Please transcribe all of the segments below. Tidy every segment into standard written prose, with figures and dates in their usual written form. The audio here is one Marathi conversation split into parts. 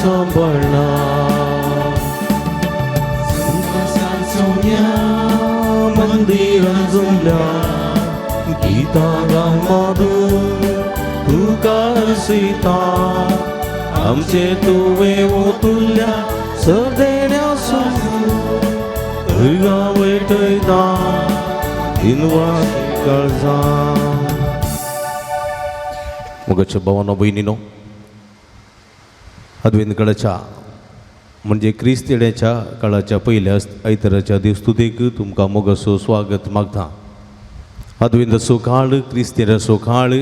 सांभाळणार. सोन्या मंदिरात जमल्या गीता गामाधून तुकार सीता आमचे तुवे ओतुल्या सदेण्या सुगा वैटयता दिनवा काळजा. मोगाच्या भावांनो बहिणीनो, अद्वैत काळाच्या म्हणजे क्रिस्त येण्याच्या काळाच्या पहिल्या आयताराच्या दिवस्तुतेक तुमकां मोगाचो स्वागत मागता. अद्वैत असो काळ, क्रिस्तीय असो काळ,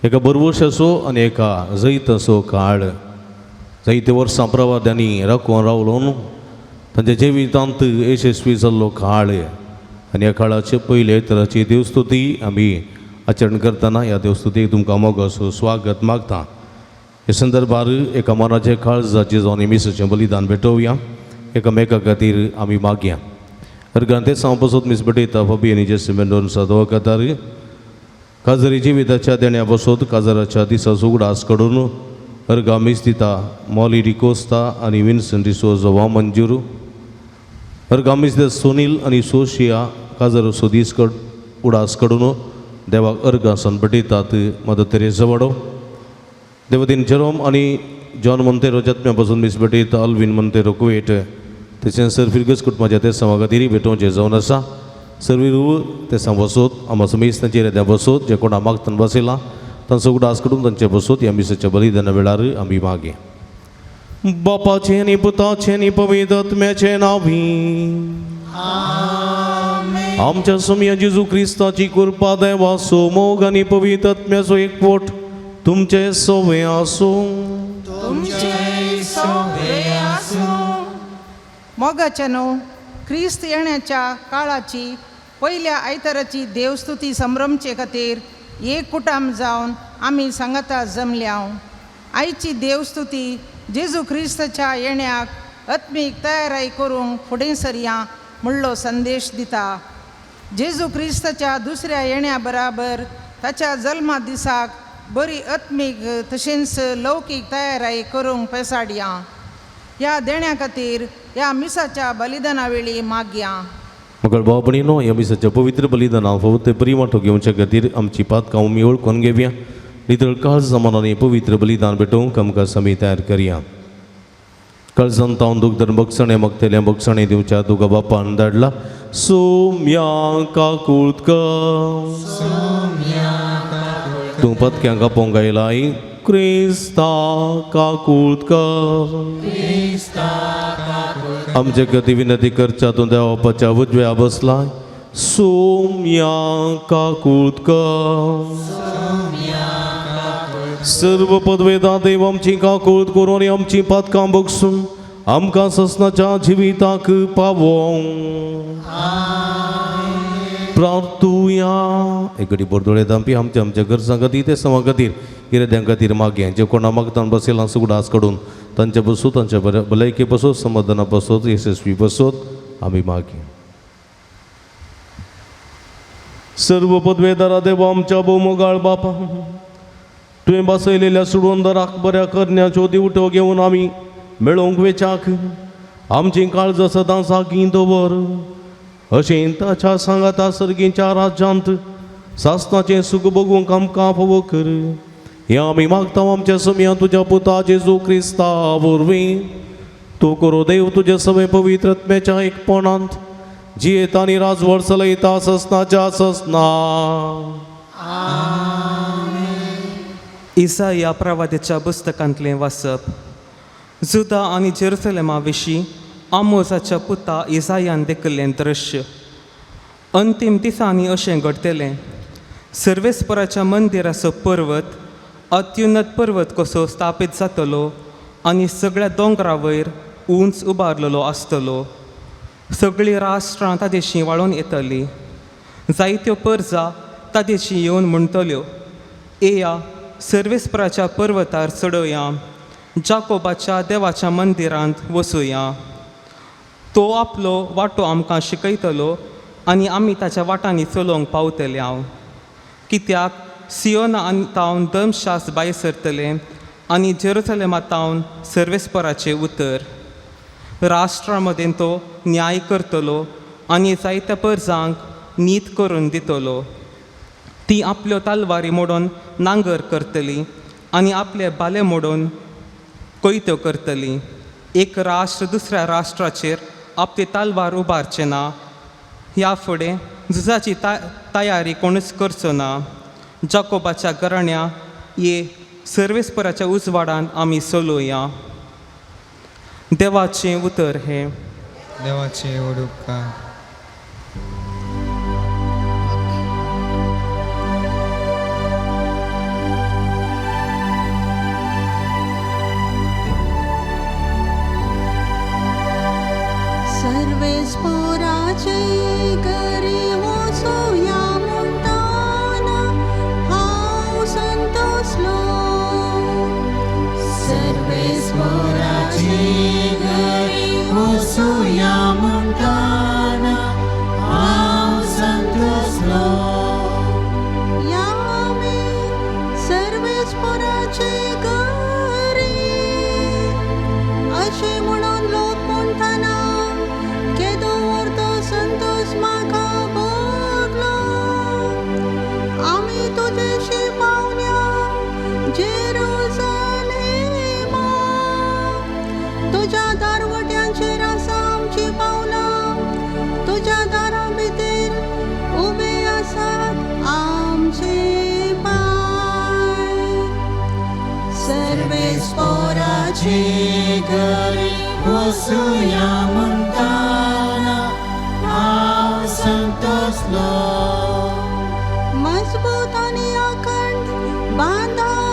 एका बरवश असो आनी एका जैत असो काळ. जायते वर्सां प्रवाद्यांनी राखून रावलो तांच्या जिवितांत यशस्वी जाल्लो काळ आनी ह्या काळाचे पयले तराची देवस्तुती आमी आचरण करतना ह्या देवस्तुतीक तुमकां मोगाचो स्वागत मागता. हे संदर्भार एका मनाचे काळजाचे जावन मिसाचें बलिदान भेटोवया, एकामेका खातीर आमी मागया. अर्गांते हांव बसत मीस भेटयता फबी आनी जेसिमेंडोन सादो कातार काजरी जिविताच्या देण्या बसत काजाराच्या दिसा उगडास कडून अर्गा मीस दिता मॉली डिकोस्ता आनी विन्सन डिसोजा वा मंजूर. अर्गा मीस दिता सोनील आनी सोशिया काजाराचो दीस उडास कडून देवाक अर्गासन भेटयतात मदर तेरेसा वाडो. देवदीन जेरोम आनी जॉन मोंतेरो जत्म्या पासून मीस भेटयता अल्विन मोंतेरो कुवेट. तशेंच सर फिरगस कुटुंबाच्या ते खातीर भेटोवचें जावन आसा. सर्वीरू ते बसत आमाचो मीस तांचेर येद्या बसत जे कोणा मागतना बसयला तांचो उडास कडून तांचे बसत ह्या मिसाच्या बलिदाना वेळार आमी मागे. बापाचे आनी पुताचे आनी पवित्र आत्म्याचे नांवी आमच्या सम्या जेजू क्रिस्ताची कृपा देवाचो मोग आनी पवित्र आत्म्याचो एकवट तुमचे सोवे आसूं. मोगाचेनो, क्रिस्त येण्याच्या काळाची पहिल्या आयताराची देवस्तुती संभ्रमचे खातीर एक कुटाम जावन आमी सांगाता जमल्या. आयची देवस्तुती जेजू क्रिस्ताच्या येण्याक आत्मीक तयाराय करूंक फुडें सरया म्हणलो संदेश दिता. जेजू क्रिस्ताच्या दुसऱ्या येण्या बराबर ताच्या जल्मा दिसाक बरी आत्मीक तशेंच लौकीक तयाराय करूंक पेसाडया. ह्या देण्या खातीर ह्या मिसाच्या बलिदाना वेळी मागया. मगळ भाव भयणीनो, ह्या मिसाच्या पवित्र बलिदानाक फवत परिवाटो घेवच्या खातीर आमची पातकां आमी ओळखून घेवया. नितळ काळज जमानांनी पवित्र बलिदान भेटोवंक आमकां आमी तयार करया. काळजांत तावन दूख धर बक्षणे मागतले बक्षणे दिवच्या तुका बापान धाडला. सोम्या काकुळकर तूं पत्क्यांक आपोवंक आयलाय. क्रिस्ता काकुळकर आमचे खातीर विनंती करच्या तूं देवा बापाच्या उजव्या बसलाय. सोम्या काकुळकर सर्व पदवेदा देव आमची काकुळत करून आनी आमची पातकां बक्षून आमकां ससनाच्या जिविताक पावोवंक प्रार्थुया. एकडी बोरदोळे दांपी आमच्या आमच्या गरजां खातीर ते सवा खातीर कितें खातीर मागे जे कोणा मागतान बसयला सुगडास कडून तांचे बसोत तांच्या भलायके बसोत समाधाना बसोत यशस्वी बसोत आमी मागे. सर्व पदवेदारा देवा आमच्या भोवमोगाळ बापा, तुवें बसयलेल्या सुडवंदराक बऱ्या करण्याच्यो दिवट्यो घेवन आमी मेळोवंक वेचाक आमची काळजां सदां सागी दवर. अशें ताच्या सांगाता सर्गेच्या राज्यांत सासनाचें सुख भोगूंक आमकां फावो कर. हें आमी मागता आमच्या सम्या तुज्या पुता जेजू क्रिस्ता वरवीं. तूं करो देव तुजे सवे पवित्र आत्म्याच्या एकपणांत जियेता आनी राजवट चलयता ससनाच्या ससना. इसाया प्रवाद्याच्या पुस्तकांतलें वाचप. जुदा आनी जेरुसलेमा विशीं आमोसाच्या पुता इसायान देखिल्लें दृश्य. अंतीम दिसांनी अशें घडटलें. सर्वेस्पराच्या मंदिराचो पर्वत अत्युन्नत पर्वत कसो स्थापीत जातलो आनी सगळ्या दोंगरा वयर उंच उबारलेलो आसतलो. सगळीं राष्ट्रां ताजेशी वाळून येतलीं. जायत्यो परजा ताजेशी येवन म्हणटल्यो, येया सर्वेस्पराच्या पर्वतार चडोवया, जाकोबाच्या देवाच्या मंदिरांत वचुया. तो आपलो वाटो आमकां शिकयतलो आनी आमी ताच्या वाटांनी चलोवंक पावतले. कित्याक सियोना तावन दमशास भायर सरतले आनी जेरुसलेमांतावन सर्वेस्पराचें उतर. राष्ट्रां तो न्याय करतलो आनी जायत्या परजांक नीत करून दितलो. ती आपल्यो तालवारी मोडून नांगर करतली आनी आपले बाले मोडून कोयत्यो करतली. एक राष्ट्र दुसऱ्या राष्ट्राचेर आपली तालवार उबारचे ना. ह्या फुडें झुजाची तयारी कोणूच करचो ना. जाकोबाच्या घराण्या ये सर्वेस्पराच्या उजवाडान आमी चलोवया. देवाचें उतर हें. देवाचे उपकार. सर्वेस्पराचे घरी वचूया म्हणटाना हांव संतोसलो. सर्वेस्पराचे घरी वचूया म्हणटाना हांव संतोसलो. या आमी सर्वेस्पराचे घरी अशें म्हणून लोक म्हणटाना केदो व्हरतो संतोष म्हाका भोगलो. आमी तुजेशी पावल्या जेरुसलेमा. तुज्या दारवट्यांचेर आसा आमची पावलां. तुज्या दारां भितर उबे आसात आमचे पांय. सर्वेस्पराचे घरी वचूया म्हणटाना हांव संतोसलो. मजबूत आनी अखंड बांदावळीन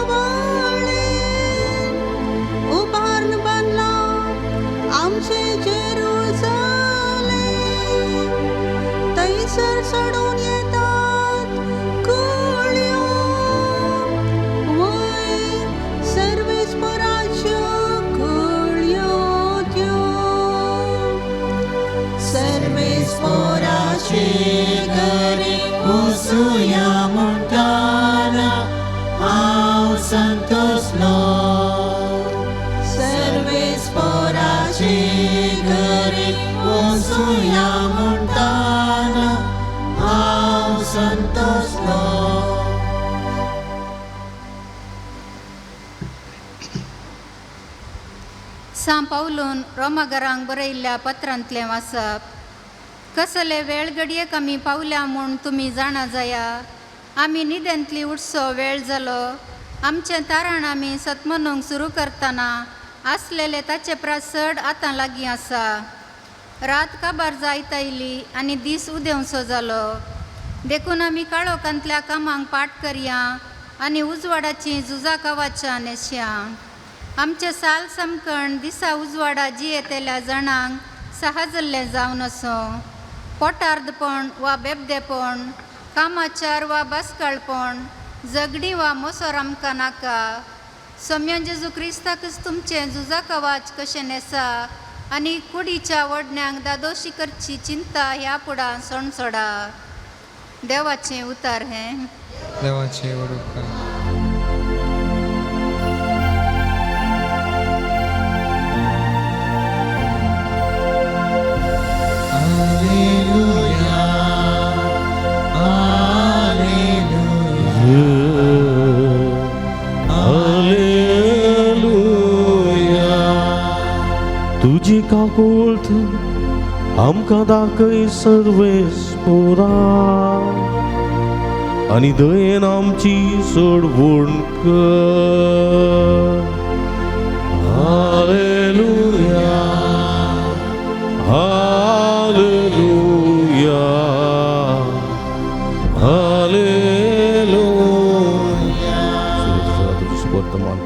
उबारून बांदला आमचे जेरुसलेम. थंयसर चडून येतात कुळयो वयर सर्वेस्पराच्यो कुळयो त्यो. सर्वेस्पराचे घरी वचूया म्हणटाना हांव संतोसलो. सर्वेस्पराचे घरी वचूया म्हणटाना हांव संतोसलो. सा पावलून रोमाघरांक बरयल्ल्या पत्रांतलें वाचप. कसले वेळ घडयेक आमी पावल्या म्हूण तुमी जाणा जाया. आमी न्हिदेंतली उठसो वेळ जालो. आमचें तारण आमी सतमनूंक सुरू करतना आसलेले ताचे प्रास चड आतां लागीं आसा. रात काबार जायत आयली आनी दीस उदेंवसो जालो. देखून आमी काळोखांतल्या कामांक पाट करया आनी उजवाडाचीं झुजां कावाच्या नेसया. आमचे साल समकण दिसा उजवाडा जियेतेल्या जाणांक साहजल्लें जावन असो. पोटार्दपण वा बेबदेपण, कामाचार वा बासकाळपण, झगडीं वा मोसोर आमकां नाका. सोम्य जेजू क्रिस्ताकच तुमचें झुजां कावाच कशें नेसा आनी कुडीच्या वडण्यांक दादोशी करची चिंता ह्या पुढा सोडा. देवाचें उतार हें. देवाचे उपकार. तुजी काकोळथ आमकां दाखय सर्वेस्परा आनी दयेन आमची सोडवण कर. Hallelujah hallelujah hallelujah. वर्तमान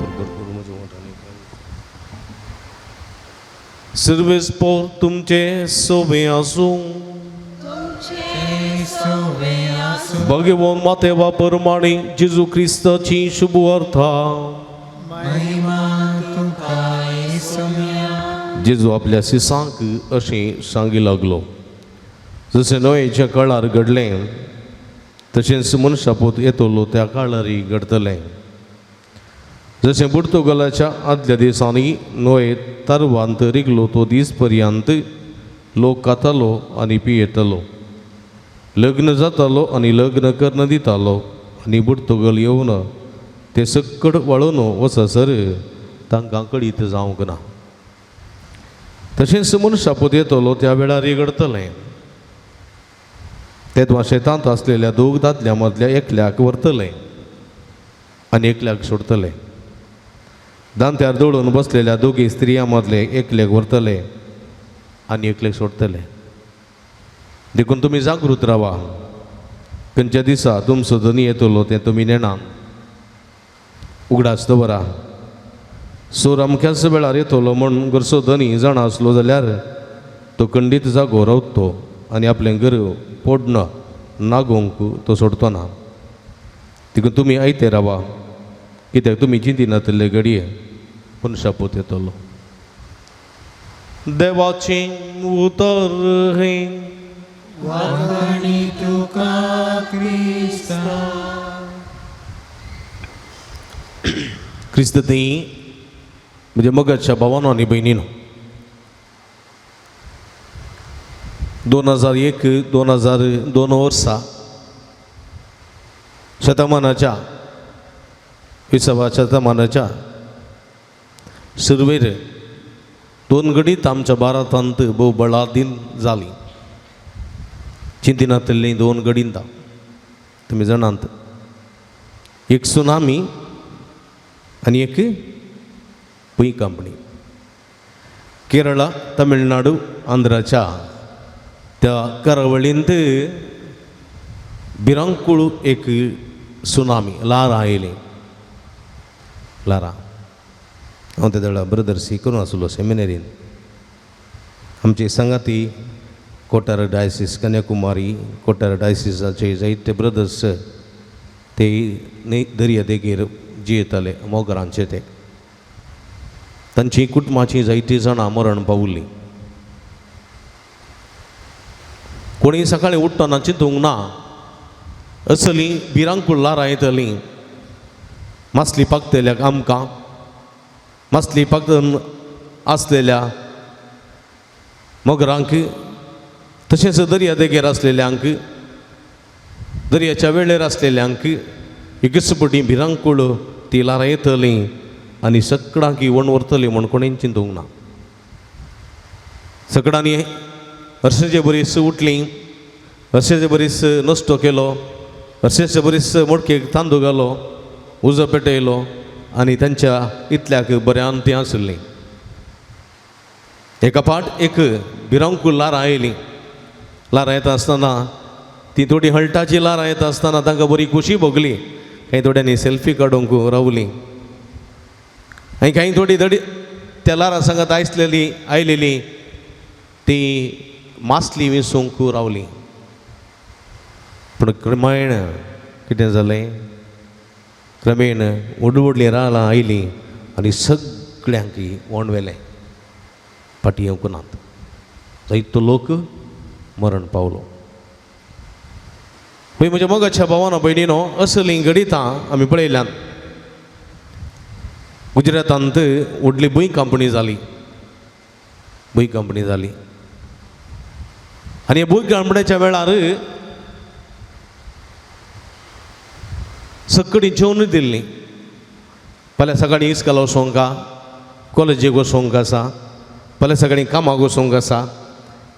सर्वेस्पर तुमचे सोबे आसूं. भगवान मातेवा परमाणे जेजू क्रिस्ताची शुभ अर्था. जेजू आपल्या शिसांक अशें सांगी लागलो. जशें नोयेच्या काळार घडलें तशेंच मनशापूत येतलो त्या काळारय घडतलें. जशें पुर्तुगालाच्या आदल्या दिसांनी नोये तरवांत रिगलो तो दीस पर्यंत लोक खातालो आनी पियेतालो, लग्न जातालो आनी लग्न कर्ण दितालो, आनी पुर्तुगाल येवन ते सक्कड वळून वचसर तांकां कळीत जावंक ना. तशेंच मनशापूत येतलो त्या वेळार इगडतलें. तेच शेतांत आसलेल्या दोग दादल्या मदल्या एकल्याक व्हरतलें आनी एकल्याक सोडतलें. दांत्यार दळून बसलेल्या दोगी स्त्रियां मदले एकल्याक व्हरतले आनी एकल्याक सोडतले. देखून तुमी जागृत रावा. खंयच्या दिसा तुमचो धनी येतलो तें तुमी नेणान. उगडास दवरा. सोर अमक्याच वेळार येतलो म्हूण घरचो धनी जाणा आसलो जाल्यार तो खंडीत जागो रावतो आनी आपलें घर पोडणं नागोवंक तो सोडतो ना. देखून तुमी आयते रावा, कित्याक तुमी चिंतिनातले घडये मनशापूत येतलो. देवाचें उतर हे वागणी तुका क्रिस्ता. क्रिस्त ती म्हणजे मगाच्या भावानो आनी भयणीनो, 2001-2002 वर्सां शतमानाच्या 20व्या शतमानाच्या सुरवेर 2 घडीत आमच्या भारतांत भोव बळादीन जाली. चिंतिनातली 2 घडींत तुमी जाणात. एक सुनामी आनी एक भूकंपणी. केरळा, तमिळनाडू, आंध्राच्या त्या करावळींत भिरांकूळ एक सुनामी ल्हार आयली. ल्हारां हांव त्या वेळार ब्रदर्सी करून आसलो सेमिनरीन. आमची संगाती कोटार डायसीस, कन्याकुमारी कोटार डायसिसाचे जायते ब्रदर्स ते दर्या देगेर जियेताले मोगरांचे. ते तांची कुटुंबाची जायतीं जाणां मरण पावलीं. कोणी सकाळीं उठ्ठना चिंतूंक ना असली भिरांकूळ ल्हारां येतलीं. मासली पाकतल्याक आमकां, मासली पाकतन आसलेल्या मोगरांक, तशेंच दर्या देगेर आसलेल्यांक, दर्याच्या वेळेर आसलेल्यांक एकचपटी भिरांकूळ ती ल्हारां येतलीं आनी सगळ्यांक इवण व्हरतलीं म्हूण कोणें चिंतूंक ना. सगळ्यांनी हरशेचे बरीस उठलीं, हरशेचे बरीस नस्तो केलो, हरशेचे बरीस मडकेक तांदूळ घालो, उजो पेटयलो आनी तांच्या इतल्याक बऱ्यान तीं आसलीं. एका पाट एक भिरांकूळ ल्हारां आयलीं. ल्हारां येता आसतना ती थोडी हळटाची ल्हारां येता आसतना तांकां बरी खोशी भोगली. कांय थोड्यांनी सेल्फी काडूंक रावलीं आनी कांय थोडी त्या ल्हारां सांगत आयलेली ती मासली विसूंक रावलीं. पूण क्रमेण कितें जालें, क्रमेण व्हडलीं रानां आयलीं आनी सगळ्यांक वणवेलें. फाटीं येवंक नात. जायतो लोक मरण पावलो. पळय म्हज्या मोगाच्या भावानो भयणीनो, असलीं गणितां आमी पळयल्यांत. गुजरातांत व्हडली भूकंपणी जाली. भूकंपणी जाली आनी ह्या भूकंपणेच्या वेळार सकाळीं जेवण दिल्लीं. फाल्यां सकाळीं इस्काल वचोंक, कॉलेजीक वचोंक आसा, फाल्यां सकाळीं कामाक वचोंक आसा,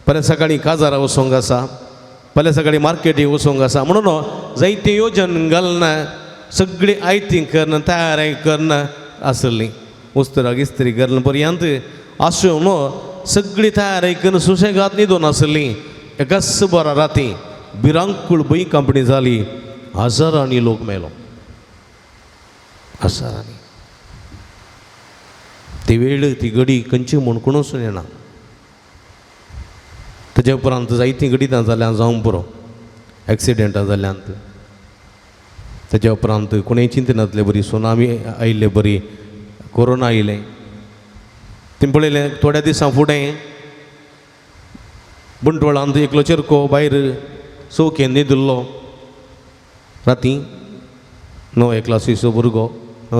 फाल्यां सकाळीं काजारा वचोंक आसा, फाल्यां सकाळीं मार्केटीक वचोंक आसा म्हणून जायते येवजण घालून सगळीं आयतीं करून तयारी करून आसलीं. उस्तराक इस्त्री घालून पर्यंत आसून सगळीं तयारी करून सुशेगाद न्हिदून आसलीं. एकाच बरा राती भिरांकूळ भूकंपणी जाली. हजारांनी लोक मेलो. हजारांनी. ती वेळ ती घडी खंयची म्हूण कोणूच येना. ताच्या उपरांत जायतीं घडीतां जाल्यां जावं पुरो, एक्सिडेंटां जाल्यांत. ताच्या उपरांत कोणेंय चिंतनातले बरी सुनामी आयिल्ले, बरी कोरोना आयलें. तें पळयलें थोड्या दिसां फुडें बुंटवळांत एकलो चेरको भायर चवकेन न्हिदुल्लो. रातीं 9 क्लासीचो भुरगो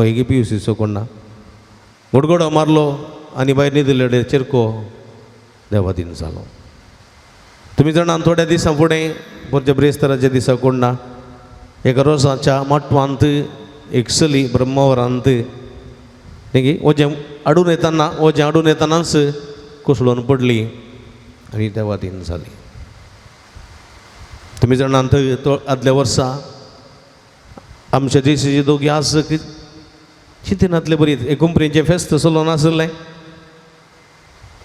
हेगी पियुसीचो कोण ना गडगडो मारलो आनी भायर न्हिदले चिरको देवा दिन जालो. तुमी जाणां थोड्या दिसां फुडें परच्या ब्रेस्ताराच्या दिसा कोण ना एका रोसाच्या माटवांत एक चली ब्रह्मवरांत न्ही ओजें आडून येतानाच कोसळून पडली आनी देवा दिन जाली. तुमी जाणां तो आदल्या वर्सा आमच्या देशाचे दोगी आज चिंतनातले बरी एक कुंपरीचें फेस्त चलोवन आसलें.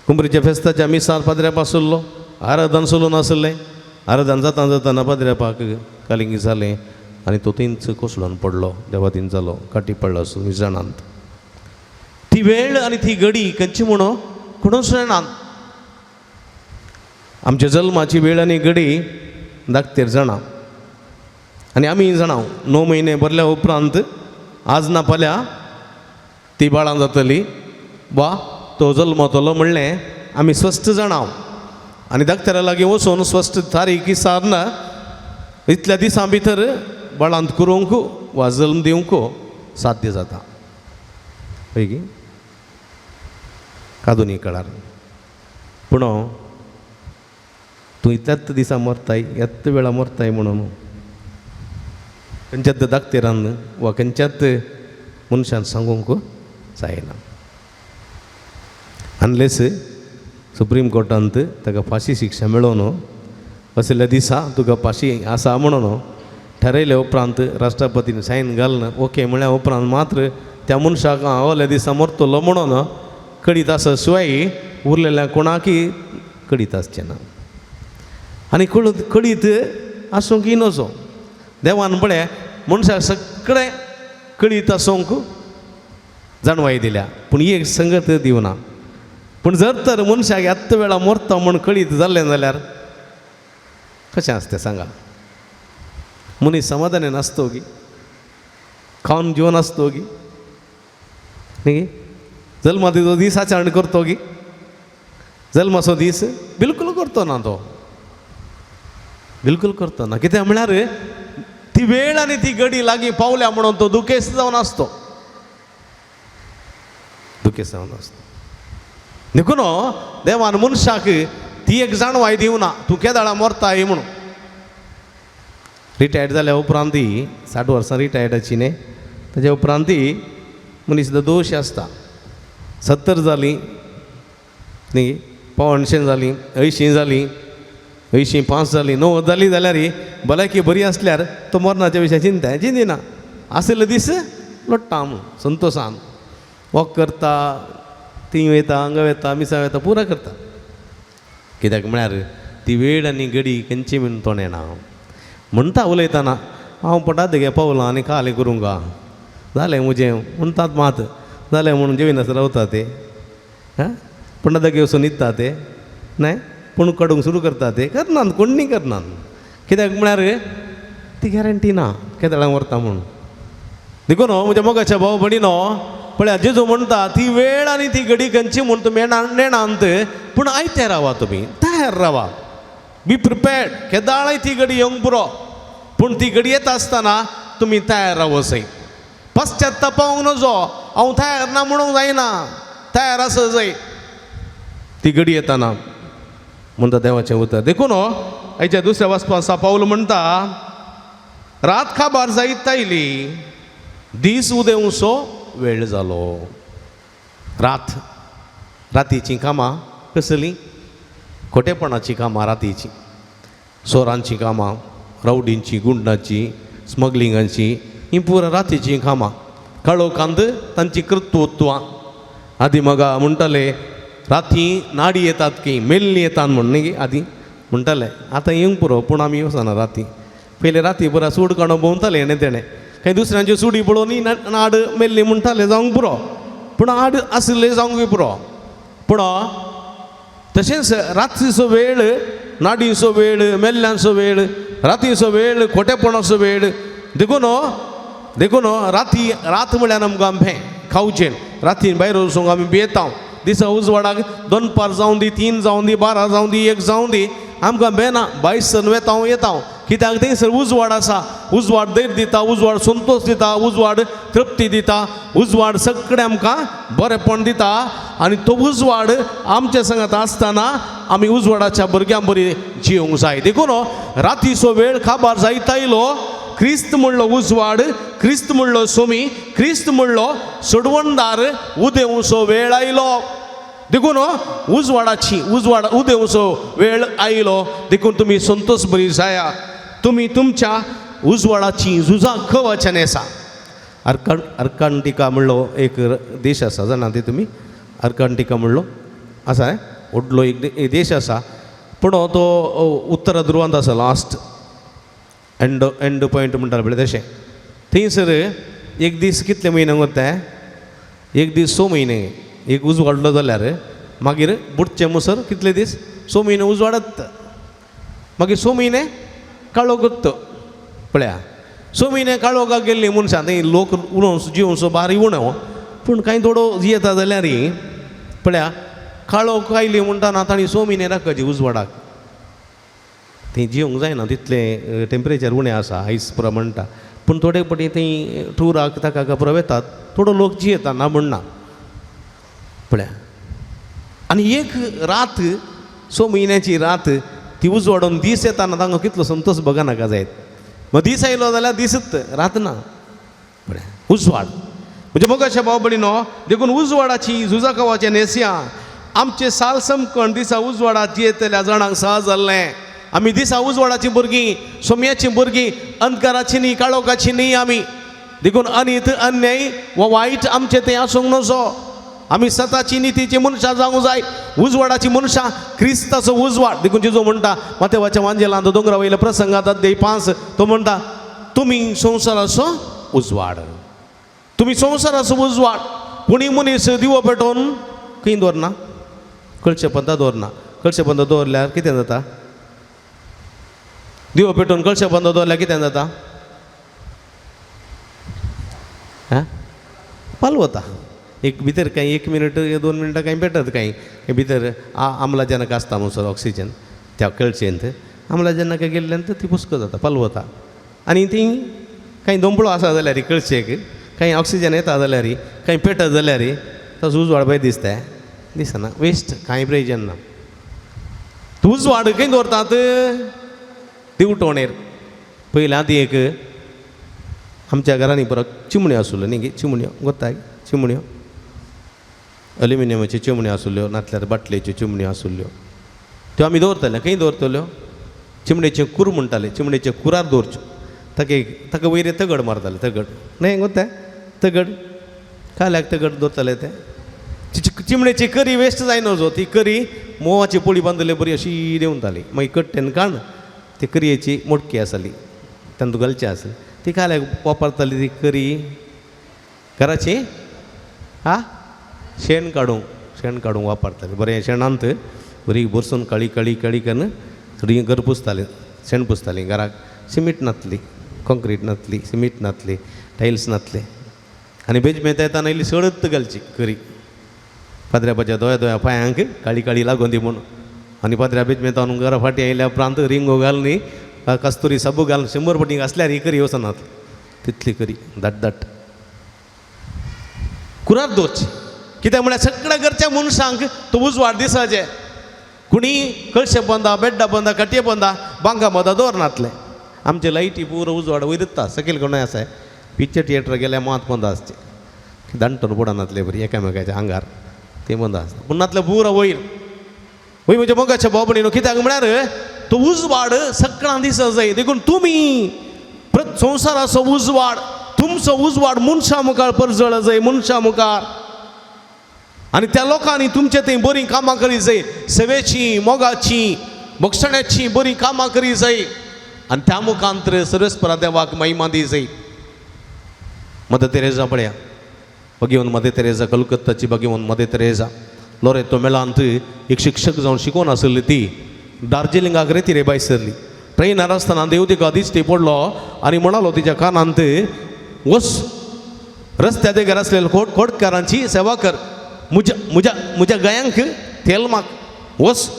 कुंपरीच्या फेस्ताच्या मिसाल पाद्र्या पासुल्लो आराधन चलोवन आसलें. आराधन जातना पाद्र्यापाक कालिंगी जालें आनी तो थंयच कोसळून पडलो. देवा दिन जालो काटी पडलो असो तुमी जाणात. ती वेळ आनी ती घडी खंयची म्हणून कोणूच जाणात. आमच्या जल्माची वेळ आनी घडी धाकटेर जाणा आनी आमी जाणा 9 म्हयने भरल्या उपरांत आज ना फाल्यां ती बाळां जातली वा तो जल्मतलो म्हणलें आमी स्वस्थ जाणा आनी धाकटेरा लागीं वचून स्वस्थ तारीख सारना इतल्या दिसां भितर बाळांत करूंक वा जल्म दिवंक साध्य जाता पळय गी कादुनी काळार. पूण तूं इतल्याच दिसां मरताय ह्याच वेळा मरताय म्हणून खंयच्याच धाकटेरान वा खंयच्याच मनशान सांगूंक जायना. अनलेस सुप्रीम कोर्टांत ताका फाशी शिक्षा मेळोन असल्या दिसा तुका फाशी आसा म्हणून ठरयल्या उपरांत राष्ट्रपतीन सायन घालन ओके म्हळ्या उपरांत मात्र त्या मनशाक अवल्या दिसा मरतलो म्हणून कळीत आसा शिवाय उरलेल्या कोणाकय कळीत आसचें ना. आनी कळीत आसूंक नजो देवान पळय मनशाक सगळें कळीत आसूंक जाणवाय दिल्या पूण ही एक संगत दिवना. पूण जर तर मनशाक ह्याच वेळा मरता म्हूण कळीत जाल्लें जाल्यार कशें आसता सांगा. मनीस समाधानी नासतो गी खावन जेवन आसतो गी न्ही. जल्मा तिजो दीस आचरण करतो गी जल्माचो दीस बिलकूल करतो ना तो बिलकूल करतो ना. कित्याक म्हळ्यार ती वेळ आनी ती घडी लागीं पावल्या म्हणून तो दुखेस्त जावन आसतो दुखेस्त जावन आसतो. देखून देवान मनशाक ती एक जाणवाय दिवना तूं केदाळा मरताय म्हणून. रिटायर्ड जाल्या उपरांत 60 वर्सां रिटायर्डाची न्ही ताच्या उपरांत मनीस दोश आसता. 70 जालीं न्ही 85 जालीं 80 जालीं 85 जालीं 90 जालीं जाल्यार भलायकी बरी आसल्यार तो मरणाच्या विशयाची चिंतिना. आसले दीस लोट्टा संतोशान वॉक करता ती वयता हांगा वयता मिसा वयता पुरा करता. कित्याक म्हळ्यार ती वेळ आनी घडी खंयची म्हूण तोंड येना. म्हणटा उलयतना हांव पटात गे पावलां आनी खाली करूंक जालें म्हजें म्हणटात मात जालें म्हणून जेविनास रावता ते पण्णा दागे वचून न्हिदता ते न्हय पूण काडूंक सुरू करता ते करनात कोणी करनात. कित्याक म्हळ्यार ती गॅरंटी ना केदाळां व्हरता म्हणून. देखून म्हज्या मोगाच्या भाव भयणीनो पळया जेजू म्हणटा ती वेळ आनी ती घडी खंयची म्हूण तुमी नेणांत पूण आयते रावा तुमी तयार रावा. बी प्रिपेर्ड केदाळय ती घडी येवंक पुरो पूण ती घडी येता आसतना तुमी तयार रावसय. पश्चात्तापावंक नजो हांव तयार ना म्हणूंक जायना तयार आस जाय ती घडी येताना म्हणटा देवाचें उतर. देखून हेच्या दुसऱ्या वाचपाक पावल म्हणटा रात खाबार जायत आयली दीस उदेवचो वेळ जालो. रातीचीं कामां कसलीं खोटेपणाची कामां रातीची सोरांची कामां रावडींची गुंडाची स्मगलिंगाची ही पुरा रातीचीं कामां काळोखांत तांची कर्तृत्वां. आदी मगा म्हणटाले राती नाडी येतात की मेल्ली येतात म्हण न्ही आदी म्हणटाले. आतां येवंक पुरो पूण आमी वचना राती. पयलीं राती बरा सूड काडून भोंवताले हेणे तेणे खंय दुसऱ्यांच्यो सुडी पळोवन नाड मेल्ली म्हणटाले जावंक पुरो पूण आड आसले जावंकय पुरो. पूण तशेंच रातीचो वेळ नाडीचो वेळ मेल्ल्यांचो वेळ रातीचो वेळ खोटेपणाचो वेळ देखून रात म्हळ्यार आमकां भें खावचें. रातीन भायर वचूंक आमी भियेता. दिसा उजवाडाक 2 पार जावं दी 3 जावं दी 12 जावं दी 1 जावं दी आमकां भेना भायर सर येता कित्याक थंयसर उजवाड आसा उजवाड धैर्य दिता, उजवाड संतोष दिता, उजवाड तृप्ती दिता, उजवाड सगळे आमकां बरेपण दिता. आनी तो उजवाड आमच्या संगत आसतना आमी उजवाडाच्या भुरग्यां बरी जिवंक जाय. देखून रातीचो वेळ काबार जायत आयलो, क्रिस्त म्हणलो उजवाड, क्रिस्त म्हणलो सोमी, क्रिस्त म्हणलो सोडवणदार, उदेवचो वेळ आयलो. देखून उजवाड उदेवचो वेळ आयलो. देखून तुमी संतोष बरी जाया. तुमी तुमच्या उजवाडाची झुजां खंय वचन आसा. अर्कांटिका म्हणलो एक देश आसा, जाणा ते तुमी. अर्कांटिका म्हणलो आसा, व्हडलो एक देश आसा, पूण तो उत्तर ध्रुवांत आसा, लास्ट एंड पॉयंट म्हणटाले पळय तशें. थंयसर एक दीस कितले म्हयने वता, एक दीस 6 म्हयने एक उजवाडलो जाल्यार मागीर बुडचे मुसर कितले दीस 6 म्हयने उजवाडत, मागीर 6 म्हयने काळोख पळया. 6 म्हयने काळोखाक गेल्ली मनशां थंय लोक उडोवन जिवचो बारी उणो, पूण कांय थोडो जियेता जाल्यार पळया काळोख आयली म्हणटाना तांणी 6 म्हयने राखचे उजवाडाक. थंय जिवंक जायना, तितलें टेम्परेचर उणें आसा, आयस पुरो म्हणटा. पूण थोडे पटी थंय टुराक ताका कापरो येतात, थोडो लोक जियेता ना म्हणना पळया. आनी एक रात 6 म्हयन्याची रात ती उजवाडून दीस येताना तांकां कितलो संतोष बघा नाका जायत. मग दीस आयलो जाल्यार दिसत रात ना पळया. उजवाड म्हणजे मग अशें भाव भयणीनो, देखून उजवाडाची झुजां कवाचें नेस्या. आमचे साल समकण दिसा उजवाडात जियेतल्या जाणांक सहज जाल्लें. आमी दिसा उजवाडाची भुरगीं, सोम्याची भुरगीं, अंधकाराची न्ही, काळोखाची न्ही आमी. देखून अनित अन्याय वा वायट आमचें तें आसूंक नजो. आमी सताची नितीची मनशां जावंक जाय, उजवाडाची मनशां, क्रिस्ताचो उजवाड. देखून जेजू म्हणटा मातेवाच्या वांजेलांत दोंगरा वयल्या प्रसंगात अध्याय 5 तो म्हणटा तुमी संवसाराचो उजवाड, तुमी संवसाराचो उजवाड. कोणी मनीस दिवो पेटोवन खंय दवरना, कळशे पंथा दवरना. कळशे पंथा दवरल्यार कितें जाता, दिवो पेटोवन कळशे पंथा दवरल्यार कितें जाता, पालवता. एक भितर कांय 1 मिनट 2 मिनटां कांय पेटत, कांय भितर आम्लजनक आसता म्हणसर ऑक्सिजन त्या कळशेंत. आम्लजनक गेल्ल्यान ती पुस्क जाता, पालवता. आनी ती कांय दंपळो आसा जाल्यार कळशेक कांय ऑक्सिजन येता जाल्यार, कांय पेटत जाल्यार तसो उजवाड पळय दिसता, दिसना, वेस्ट, कांय प्रयोजन ना. उजवाड खंय दवरतात, दिवटोणेर. पयलीं आतां एक आमच्या घरांनी परत चिमण्यो आसल्यो न्ही, चिमण्यो गोताय, चिमण्यो एल्युमिनियमाच्यो चिमण्यो आसल्यो, नातल्यार बाटलेच्यो चिमण्यो आसल्यो. त्यो आमी दवरताले. खंय दवरतल्यो, चिमणेचें कूर म्हणटाले, चिमणेच्या कुरार दवरच्यो. ताका वयर तगड मारताले, तगड न्हय गोताय, तगड खाल्याक तगड दवरताले. ते चिमणेची करी वेस्ट जायना जो, ती करी मोवाची पोळी बांदले बरी अशी देंवताली. मागीर कट्टेन काण ती करयेची मोटकी आसली, तांदूळ घालचें आसलें, ती खाल्याक वापरताली. ती करी घराची शेण काडूंक वापरताले. बरें शेणांत बरी बरसून काळी काळी काळी करून थोडी घर पुसताले, शेण पुसतालीं. घराक सिमीट नातली, कॉन्क्रीट नातली, सिमीट नातली, टायल्स नातले. आनी बेजमेंत येताना इल्ली सडत घालची करी पाद्र्यापाच्या दोया पांयांक काळी काळी लागून दी म्हणून. आनी पाद्र्या बेजमेंत हाडून घरा फाटी आयल्या उपरांत रिंगो घाल न्ही, कस्तुरी साबू घाल, 100 पटी घासल्यार ही करी वचनात. तितली करी दाट कुरार दवरची. कित्याक म्हळ्यार सगळ्या घरच्या मनशांक तो उजवाड दिसाचे. कुणी कळशे बंदा, बेड्डा बंदा, काटये बंदा, बांका बंदा दवरनातले. आमचे लायटी पुरो उजवाड वयरता. सकयल कोणूय आसाय, पिक्चर थिएटर गेल्यार मात बंद आसचे, दांटून पडनातले बरी एकामेकाच्या आंगार, ते बंद आसता. पूण नातले पुरो वयर वय म्हणजे मोगाच्या बाबडीनो. कित्याक म्हळ्यार तो उजवाड सगळ्यांक दिसत जाय. देखून तुमी संवसाराचो उजवाड, तुमचो उजवाड मनशां मुखार परजळ जाय, मनशां मुखार. आनी त्या लोकांनी तुमचे थंय बरीं कामां करी जाय, सेवेची, मोगाची, भक्षणाची बरीं कामां करी जाय. आनी त्या मुखांतर सर्वेस्परा देवाक महिमा दी जाय. मदर तेरेसा पळया, भगीवन मदर तेरेसा, कलकत्ताची भगीवन मदर तेरेसा, लोरेतो मेळांत एक शिक्षक जावन शिकोवन आसली. ती दार्जिलिंगाक रे बाय सरली. ट्रेनार आसतना देव तिका दिश्टी पडलो आनी म्हणालो तिच्या कानांत, वस रस्त्या देगेर आसलेल्या खोडकारांची सेवा कर, म्हज्या गयांक तेल माग, वस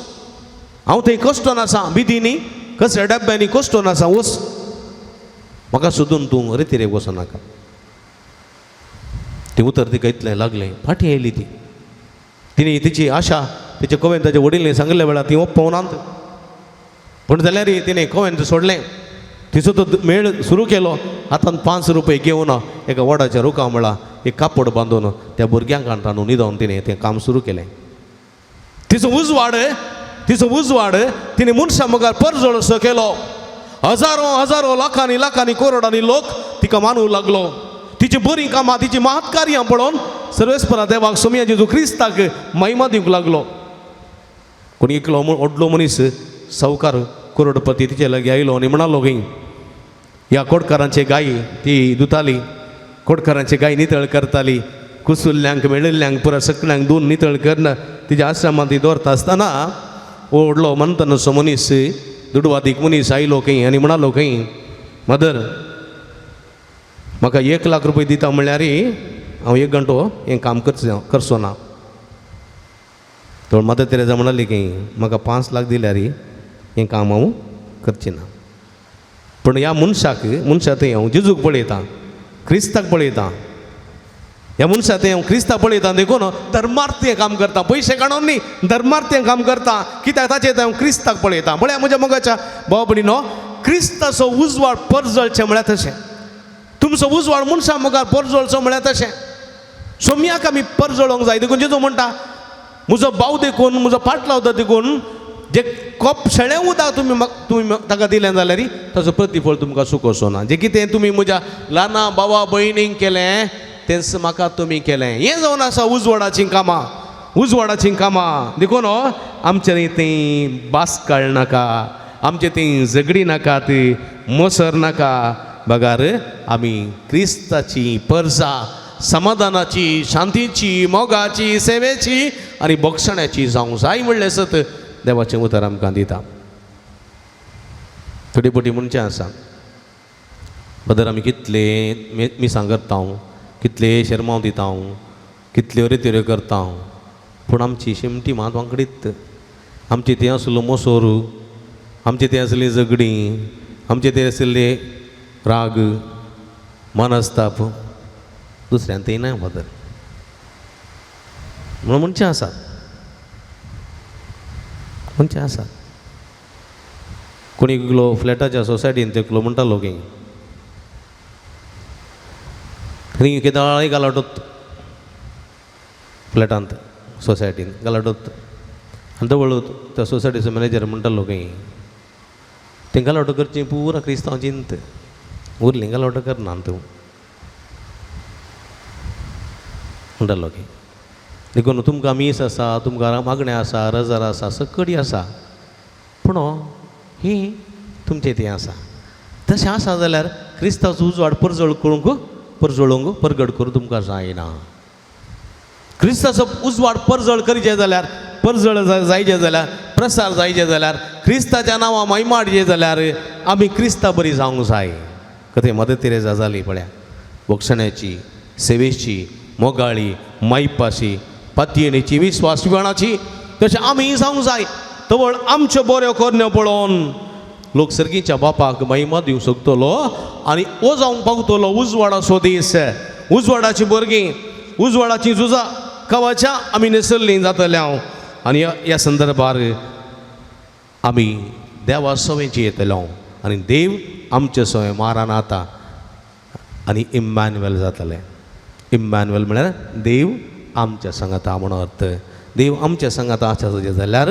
हांव थंय कश्टोन आसा, बिदींनी कसल्या डब्यांनी कश्टोन आसा, वस. म्हाका सोदून तूं रितीरेक वचनाका. ती उतर तिका इतलें लागलें. फाटीं येयली ती. तिणी तिची आशा तिच्या कवेन ताच्या वडिलांनी सांगले वेळार ती ओप्पावनांत. पूण जाल्यार तिणें कवेन सोडलें. तिचो तो मेळ सुरू केलो. हातान 5 रुपये घेवन एका वडाच्या रुखा म्हळा एक कापड बांदून त्या भुरग्यांक हाडून न्हिदोवन तिणें तें काम सुरू केलें. तिचो उजवाड तिणें मनशां मुखार परजळ असो केलो. हजारो लाखांनी करोडांनी लोक तिका मानूं लागलो. तिची बरीं कामां तिची महत्कार्यां पळोवन सर्वेस्परा देवाक सोम्या जेजू क्रिस्ताक महिमा दिवंक लागलो. कोणी एकलो व्हडलो मनीस सावकार करोडपती तिचे लागीं आयलो आनी म्हणालो की ह्या कोडकारांची गाय ती धुताली. कोडकारांची गाय नितळ करताली. कुसुल्ल्यांक मेळिल्ल्यांक पुरा सगळ्यांक दून नितळ करना तिच्या आश्रमांत ती दवरता आसतना व्हडलो म्हणटनसो मनीस दुडवादीक मनीस आयलो खंय आनी म्हणालो खंय मदर म्हाका 1 लाख रुपया दिता म्हळ्यार हांव 1 घंटो हें काम करचो ना. तो मदर तेरेजा म्हणाली की म्हाका 5 लाख दिल्यार हें काम हांव करचें ना. पूण ह्या मनशा थंय हांव जेजूक पळयतां, क्रिस्ताक पळयतां. ह्या मनशा थंय हांव क्रिस्ताक पळयतां देखून धर्मार्थ हें काम करता. पयशे काडून न्ही, धर्मार्थ हें काम करता. कित्याक ताचेर हांव क्रिस्ताक पळयतां. म्हळ्यार म्हज्या मोगाच्या भाव भयणीनो, क्रिस्ताचो उजवाड परजळचें म्हळ्यार तशें. तुमचो उजवाड मनशां मुखार परजळचो म्हळ्यार तशें. सोम्याक आमी परजळोंक जाय. देखून जेजू म्हणटा म्हजो भाव देखून म्हजो फाट लावता देखून जे कप शेळें उदक तुमी ताका दिलें जाल्यार ताचो प्रतिफळ तुमकां सुखोसो ना. जें कितें तुमी म्हज्या ल्हाना भावा भयणींक केलें तेंच म्हाका तुमी केलें. हें जावन आसा उजवाडाचीं कामां. देखून आमचे थंय बासकाळ नाका, आमचे थंय झगडी नाकात, मोसर नाका. बगार आमी क्रिस्ताची परजा समाधानाची, शांतीची, मोगाची, सेवेची आनी भक्षणाची जावंक जाय म्हणलें सत देवाचें उतर आमकां दिता. थोडी पोटी मनशां आसा बदर आमी कितले मिसां करता, कितले शर्माव दिता, कितल्यो रित्यो करता. पूण आमची शेमटी मात वांकडीत. आमचे तें आसलो मोसोर, आमचे तें आसली झगडी, आमचे तें आसले राग मनस्ताप. दुसऱ्यान तें ना बदर. म्हणून मनशां आसात. कोणी एकलो फ्लॅटाच्या सोसायटीन ते एकलो म्हणटालो की थंय केदाळी गालाडोत फ्लॅटांत सोसायटीन गालाडोत. आनी जवळ त्या सोसायटीचो मॅनेजर म्हणटालो की तें गालावटो करचें पुरा क्रिस्तांव चिंत उरलीं गालावटो करना तूं म्हणटालो की. देखून तुमकां मीस आसा, तुमकां मागणें आसा, रजार आसा, सकडी आसा, पूण ही तुमचें तें आसा. तशें आसा जाल्यार क्रिस्तांचो उजवाड परजळोवंक परगट करूंक तुमकां जायना. क्रिस्ताचो उजवाड परजळ करचें जाल्यार, परजळ जायचें जाल्यार, प्रसार जायचें जाल्यार, क्रिस्ताच्या नांवां महिमा हाडचें जाल्यार आमी क्रिस्ता बरी जावंक जाय. कथें मदर तेरेजा जाली पळया, भक्षणाची, सेवेची, मोगाळी, मायपाची, पातयेची, विश्वासविणाची. तशें आमी जावंक जाय. तवळ आमच्यो बऱ्यो करण्यो पळोवन लोक सर्गीच्या बापाक महिमा दिवंक शकतलो आनी ओ जावंक पावतलो उजवाडाचो दीस. उजवाडाची भुरगीं, उजवाडाची झुजां कवाच्या आमी निसरलीं जातल्यांव. आनी ह्या संदर्भार आमी देवा सवेची येतलो आनी देव आमचे सवय मारानाता आनी इम्मॅन्युएल जातले. इम्मॅन्युएल म्हळ्यार देव आमच्या संगता म्हणून अर्थ. देव आमच्या संगता आसा जाल्यार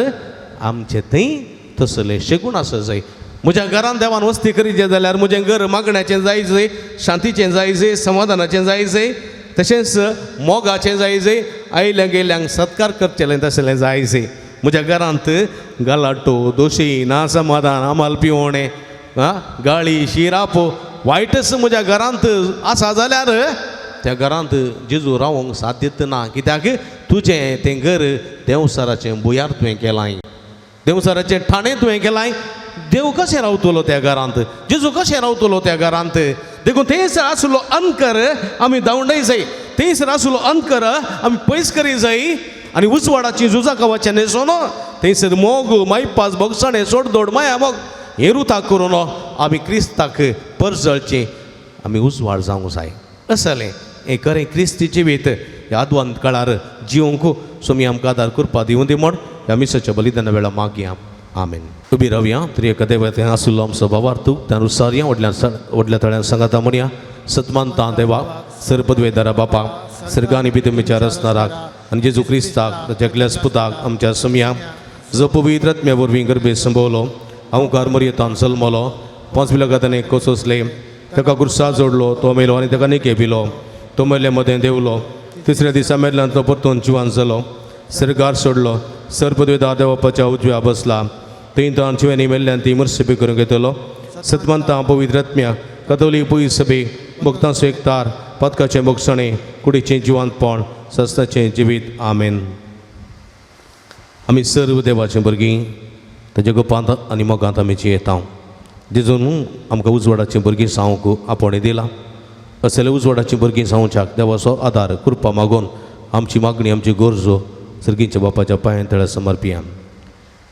आमचे थंय तसले शेगूण आसा जाय. म्हज्या घरान देवान वस्ती करीत जाल्यार म्हजें घर मागण्याचें जायचें, शांतीचें जायचें, समाधानाचें जायचें, तशेंच मोगाचें जायचें, आयल्यांक गेल्यांक सत्कार करचेलें तसलें जायचें. म्हज्या घरांत गलाटो, दोशी, नासमाधान, आमाल पिवोणें, गाळी, शिराप, वायटच म्हज्या घरांत आसा जाल्यार त्या घरांत जेजू रावंक साध्य ना. कित्याक तुजें तें घर देवसाराचें बुयार तुवें केलां, देवसाराचें ठाणें तुवें केलां. देव कशें रावतलो त्या घरांत, जेजू कशें रावतलो त्या घरांत. देखून थंयसर आसलो अंकर आमी धांवडय जाय, थंयसर आसलो अंकर आमी पयस करी जाय. आनी उजवाडाची झुजां कवाचें न्हेसोन थंयसर मोग, मायपास, भक्षण, सोडदोड, माया मोग हेरुता करून आमी क्रिस्ताक परजळचे आमी उजवाड जावंक जाय असलें हें खरें क्रिस्ती जिवीत ह्या आदवंत काळार जिवंक सोमी आमकां आदार करपा दिवं दी म्हण ह्या मिसाच्या बलिदाना वेळा मागया आमेन. उबी रावया तरी एका देवातें आसलो आमचो भावार्थूक त्यानुसार या व्हडल्या तळ्यान सांगाता म्हणया सतमानता देवा सरपदवेदारा बापा सर्गांनी भितर असणाराक आनी जेजू क्रिस्ताक ताच्या एकल्याच पुताक आमच्या समया जो पवित्र आत्म्या वरवीं गर्भे संभवलो अवकार मर्यतान जल्मलो 5 विलगताने कोसोसले ताका गुरसा जोडलो तो मेलो आनी ताका निके पिलो तो मेल्ले मदें देवलो तिसऱ्या दिसा मेल्ल्यान तो परतून जिवान जालो सर्गार सोडलो सरपदवेदार देवापाच्या उजव्या बसला थंय ताण जिवांनी मेल्ल्यान ती मुर्सबी करून घेतलो सतमंता पवित्र आत्म्या कथोलीक पुय सभे भक्तांचो एकतार पदकाचें मोक्षणे कुडीचें जिवंतपण सस्ताचें जिवीत आमेन. आमी सर्व देवाचें भुरगीं ताच्या गोपांत आनी मोगांत आमी जियेता जेजून आमकां उजवाडाचीं भुरगीं जावंक आपणे दिला असले उजवाडाचीं भुरगीं जावच्याक देवाचो आदार कृपा मागून आमची मागणी आमची गरजो सर्गीच्या बापाच्या पांयां तळ्या समर्पिया.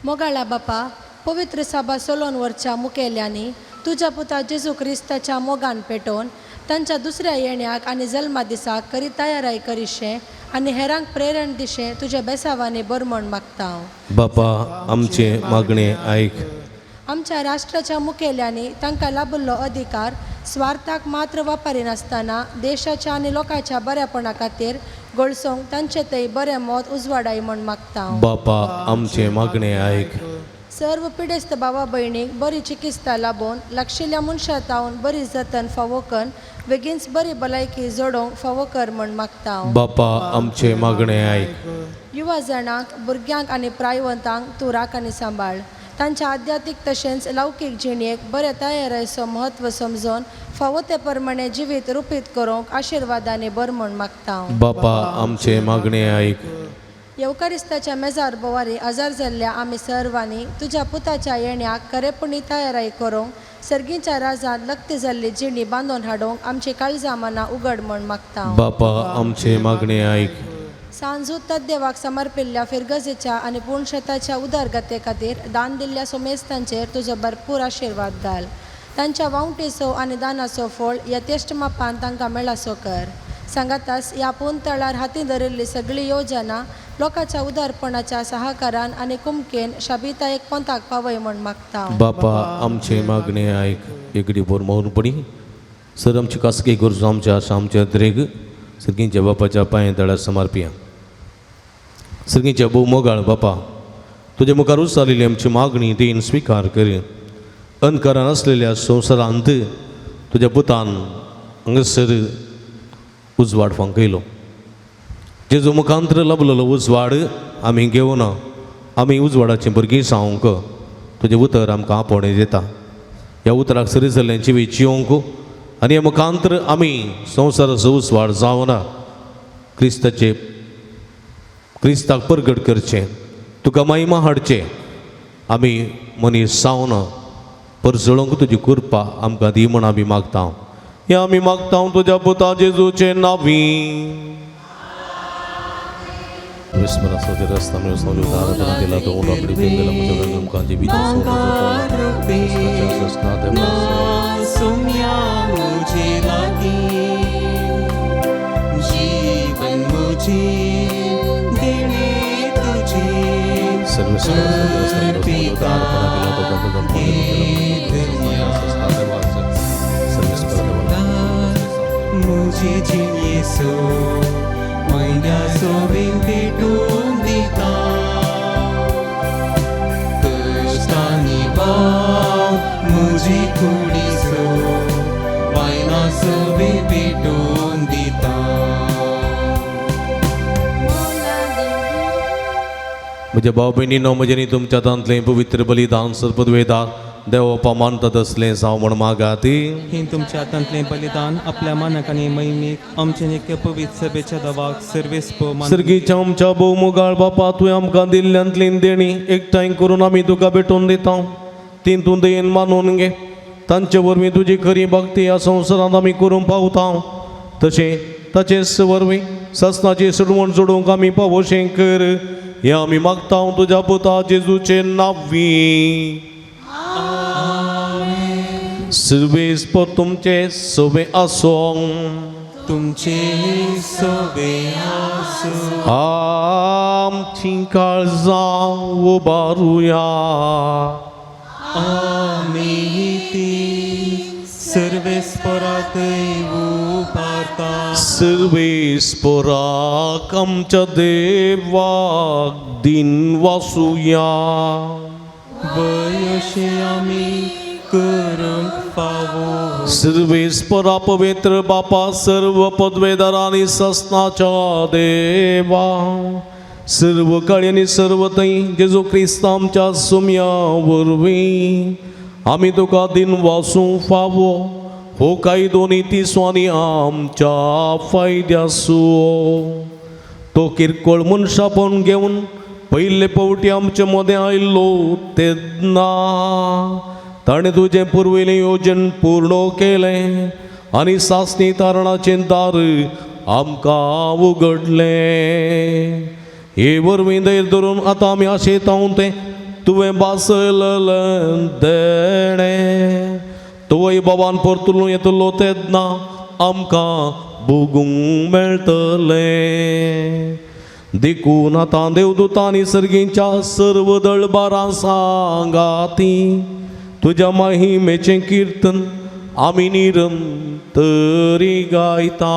मोगाळा बापा पवित्र सभा सोलोन वरच्या मुखेल्यांनी तुझ्या पुता जेजू क्रिस्ताच्या मोगान पेटोवन तांच्या दुसऱ्या येण्याक आनी जल्मा दिसाक करी तयाराय करिशें आनी हेरांक प्रेरण दिशें तुज्या बेसावांनी बरमण मागता हांव. बापा आमचे मागणे आयक. आमच्या राष्ट्राच्या मुखेल्यांनी तांकां लाभिल्लो अधिकार स्वार्थाक मात्र वापरी नासतना देशाच्या आनी लोकांच्या बऱ्यापणा खातीर गळसोंक तांचे थंय बरें मत उजवाडाय म्हण मागता हांव. बापा आमचे मागणे आयक. सर्व पिडेस्त भावा भयणीक बरी चिकित्सा लाभून लागशिल्ल्या मनशातावन बरी जतन फावो करून बेगीनच बरी भलायकी जोडोवंक फावो कर म्हण मागता हांव. बापा आमचे मागणे आयक. युवा जाणांक भुरग्यांक आनी प्रायवंतांक तूं राख आनी सांबाळ तांच्या आध्यात्मीक तशेंच लौकीक जिणेक बरे तयारेचो म्हत्व समजून फावो ते प्रमाणे जिवीत रुपीत करूंक आशिर्वादांनी बर म्हण मागता हांव. बापा आमचे मागणे आयक. येवकारिस्ताच्या मेजार बोवारी आजार जाल्ल्या आमी सर्वांनी तुज्या पुताच्या येण्याक खरेपणी तयाराय करूंक सर्गीच्या राजांत लक्ती जाल्ली जिणी बांदून हाडूंक आमची काळजां मनां उगड म्हण मागता हांव. बापा आमचे मागणे आयक. सांजू तद्देवाक समर्पिल्ल्या फिरगजेच्या आनी पुणशताच्या उदारगते खातीर दान दिल्ल्या सोमेस्तांचेर तुजो भरपूर आशिर्वाद घाल. तांच्या वावटेचो आनी दानाचो फळ यथेश्ट मापान तांकां मेळासो कर. सांगातास ह्या पुंतळार हाती धरिल्ली सगळी योजना लोकांच्या उदारपणाच्या सहकारान आनी कुमकेन शाबितायेक पंथाक पावय म्हण मागता हांव. बापा आमचे मागणे आयक. एकडी बोर मौनपणी सर आमची कासकी गरजो आमच्या आशा आमच्या द्रेग सर्गींच्या बापाच्या पांयां तळ्यार समर्पिया. सर्गींच्या भोव मोगाळ बापा तुजे मुखार उचालिल्ली आमची मागणी देन स्विकार कर. अंधकारान आसलेल्या संवसारांत तुज्या पुतान हांगासर उजवाड फांकयलो. जेजू मुखांतर लभलेलो उजवाड आमी घेवन आमी उजवाडाचीं भुरगीं जावंक तुजें उतर आमकां आपणे दिता. ह्या उतराक सरी जाल्ल्यान जिवीत जिवंक आनी ह्या मुखांतर आमी संवसाराचो उजवाड जावन क्रिस्ताक परगट करचें तुका महिमा हाडचें आमी मनीस जावन परजळोवंक तुजी कृपा आमकां दी म्हण आमी मागता. हें आमी मागता तुज्या पुता जेजूचे नांवी. विस्मराचो जे रस्ता मेळो सांजो दारां दिला तो उंडो आपली पेंदला म्हज्या वेळेला आमकां जी बिता सोम्या मुझे लागी जीवन मुझे देणे तुझे अर्पिता मुझे जिये सो मैंड्या सोबीन भेटून दिता कष्टांनी भाव मुझे कुडी सो बायना सोबी भेटून दिता. म्हज्या भाव भयणीनो म्हजें तुमच्या हातांतलें पवित्र बलिदान सरपदवेदार देवोपा मानता तसलें जावं म्हण मागात. हे तुमच्या हातांतलें बलिदान आपल्या मानाक आनी मैमीक आमचे नित्य पवित्र सभेच्या दवाक सर्वेस्प सर्गीच्या आमच्या भोव मोगाळ बापा तुवें आमकां दिल्ल्यांतलीं देणी एकठांय करून आमी तुका भेटोवन दिता. तीन तूं दयेन मानून घे. तांचे वरवीं तुजी खरी भक्ती ह्या संवसारांत आमी करूंक पावता. तशें ताचेच वरवीं सस्नाची सडवण जोडूंक आमी पावोशें कर. हें आमी मागता तुज्या पुता जेजूचे नांवी. सर्वेस्पर तुमचे सोबे आसों तुमचे सोबे आसो आमची काळजां उबारुया आमी ती सर्वेस्परातय उबारता सर्वेस्पराक आमच्या देवाक दिन वासुया वयशे आमी करूंक फावो सर्वेस्परा पवित्र बापा सर्व पदवेदारांनी सस्नाच्या देवा सर्व काळी आनी सर्व थंय जेजू क्रिस्त आमच्या सुम्या वरवीं आमी तुका दिन वासूंक फावो हो काही दोनी तिसवांनी आमच्या फायद्यासो तो किरकोळ मनशापण घेवन पयले फावटी आमचे मदें आयिल्लो तेन्ना ताणें तुजें पुर्विल्लें येवजन पूर्ण केलें आनी सासणी तारणाचें दार आमकां उगडलें हे वरवीं दैर धरून आतां आमी आशेतांव तें तुवें बासयलें देणें तुवें बाबान परतुलो येतलो तेन्ना आमकां भोगूंक मेळटलें देखून आतां देवदूतांनी सर्गींच्या सर्व दळबारां सांगाती तुज्या महिमेचें किर्तन आमी निरंतरी गायता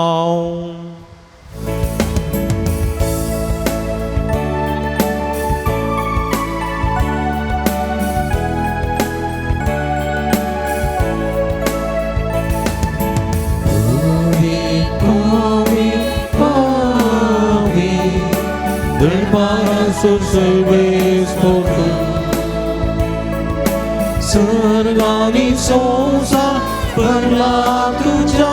सर्गानी संसार भरला तुझ्या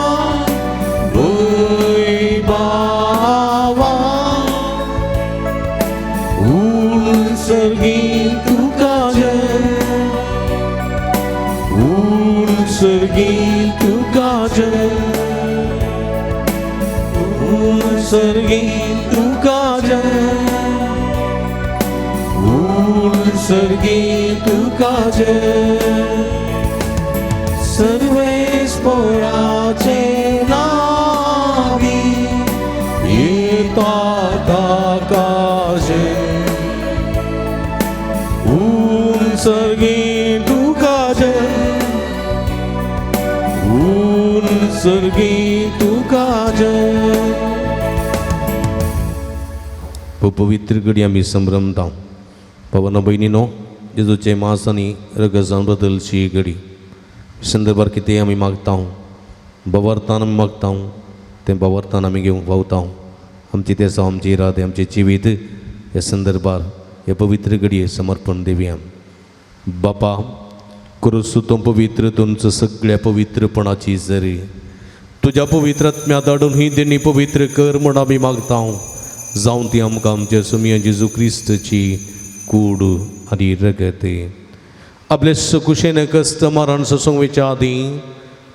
वैभवा सर्गी तुका जय सर्गी तुका जय सर्गी तुका जय सर्गी तुका जय सर्वेस्पराचे नावी येता ताका जय सर्गी तुका जय सर्गी तुका जय पवित्र घडी आमी संभ्रमता पवन भयणीनो जेजूचे मास आनी रगजान बदलची घडी संदर्भार कितें आमी मागता बवर्तान आमी मागता तें बवर्तान आमी घेवंक पावता आमची तें आमची इरादे आमचे जिवीत ह्या संदर्भार हे पवित्र घडये समर्पण दिवया बापा करुसू तो पवित्र तुमचो सगळ्या पवित्रपणाची जरी तुज्या पवित्रात्म्या धाडून ही देणी पवित्र कर म्हण आमी मागता जावं ती आमकां आमच्या सुमया जेजू क्रिस्तची कूड आनी रगत आपले सुकुशेन कस्त मारण सोसूंक वेच्या आदीं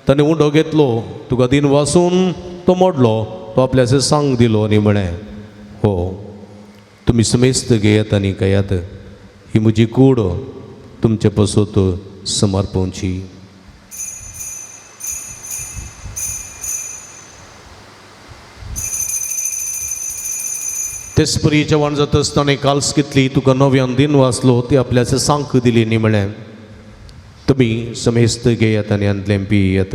ताणें उंडो घेतलो तुका दिन वासून तो मोडलो तो आपल्याचे सांग दिलो आनी म्हळें हो तुमी समेस्त घेयात आनी कयात ही म्हजी कूड तुमचे पसोत समर्पोवची तेच परीच्या वाण जाता आसतना काल्स कितली तुका नव्यान दिन वाचलो ती आपल्याचे सांक दिली न्ही म्हळें तुमी समेस्त घेयात आनी आदलें पियेयात